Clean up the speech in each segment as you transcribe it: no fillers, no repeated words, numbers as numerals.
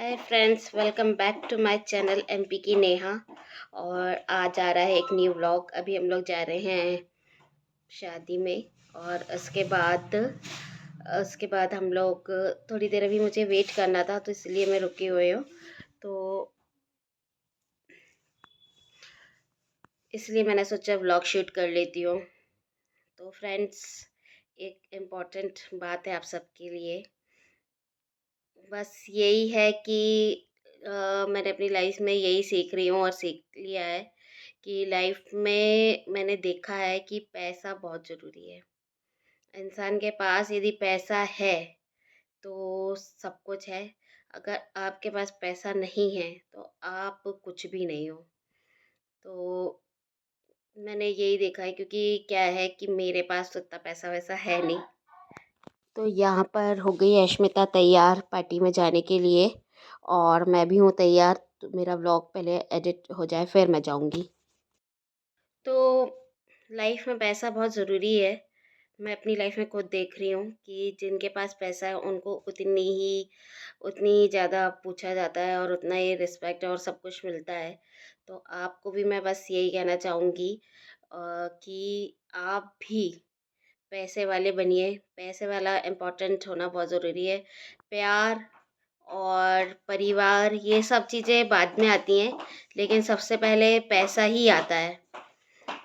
Hi friends, welcome back to my channel MP की नेहा। और आज आ रहा है एक न्यू व्लॉग। अभी हम लोग जा रहे हैं शादी में। और उसके बाद हम लोग थोड़ी देर, अभी मुझे वेट करना था तो इसलिए मैं रुकी हुई हूँ। तो इसलिए मैंने सोचा व्लॉग शूट कर लेती हूँ। तो फ्रेंड्स, एक इम्पॉर्टेंट बात है आप सबके लिए। बस यही है कि मैंने अपनी लाइफ में यही सीख रही हूँ और सीख लिया है कि लाइफ में मैंने देखा है कि पैसा बहुत ज़रूरी है। इंसान के पास यदि पैसा है तो सब कुछ है। अगर आपके पास पैसा नहीं है तो आप कुछ भी नहीं हो। तो मैंने यही देखा है, क्योंकि क्या है कि मेरे पास तो इतना पैसा वैसा है नहीं। तो यहाँ पर हो गई अश्मिता तैयार पार्टी में जाने के लिए, और मैं भी हूँ तैयार। तो मेरा व्लॉग पहले एडिट हो जाए फिर मैं जाऊँगी। तो लाइफ में पैसा बहुत ज़रूरी है। मैं अपनी लाइफ में खुद देख रही हूँ कि जिनके पास पैसा है उनको उतनी ज़्यादा पूछा जाता है और उतना ही रिस्पेक्ट और सब कुछ मिलता है। तो आपको भी मैं बस यही कहना चाहूँगी कि आप भी पैसे वाले बनिए। पैसे वाला इम्पोर्टेंट होना बहुत ज़रूरी है। प्यार और परिवार ये सब चीज़ें बाद में आती हैं, लेकिन सबसे पहले पैसा ही आता है।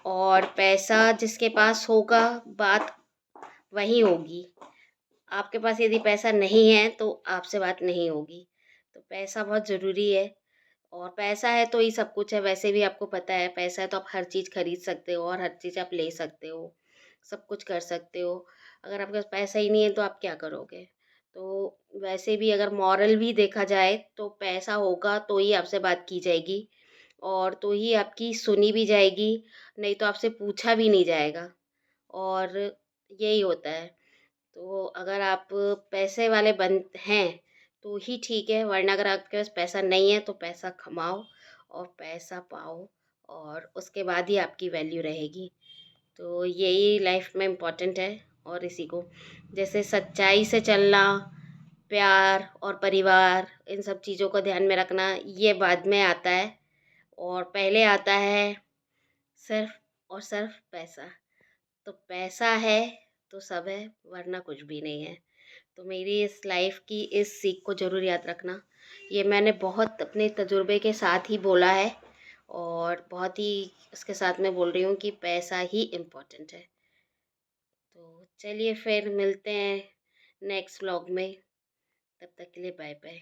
और पैसा जिसके पास होगा, बात वही होगी। आपके पास यदि पैसा नहीं है तो आपसे बात नहीं होगी। तो पैसा बहुत ज़रूरी है। और पैसा है तो ही सब कुछ है। वैसे भी आपको पता है, पैसा है तो आप हर चीज़ खरीद सकते हो और हर चीज़ आप ले सकते हो, सब कुछ कर सकते हो। अगर आपके पास पैसा ही नहीं है तो आप क्या करोगे? तो वैसे भी अगर मॉरल भी देखा जाए तो पैसा होगा तो ही आपसे बात की जाएगी और तो ही आपकी सुनी भी जाएगी, नहीं तो आपसे पूछा भी नहीं जाएगा। और यही होता है। तो अगर आप पैसे वाले हैं तो ही ठीक है, वरना अगर आपके पास पैसा नहीं है तो पैसा कमाओ और पैसा पाओ, और उसके बाद ही आपकी वैल्यू रहेगी। तो यही लाइफ में इम्पोर्टेंट है। और इसी को, जैसे सच्चाई से चलना, प्यार और परिवार, इन सब चीज़ों को ध्यान में रखना, ये बाद में आता है। और पहले आता है सिर्फ और सिर्फ पैसा। तो पैसा है तो सब है, वरना कुछ भी नहीं है। तो मेरी इस लाइफ की इस सीख को ज़रूर याद रखना। ये मैंने बहुत अपने तजुर्बे के साथ ही बोला है, और बहुत ही उसके साथ मैं बोल रही हूँ कि पैसा ही इम्पोर्टेंट है। तो चलिए फिर मिलते हैं नेक्स्ट व्लॉग में। तब तक के लिए बाय बाय।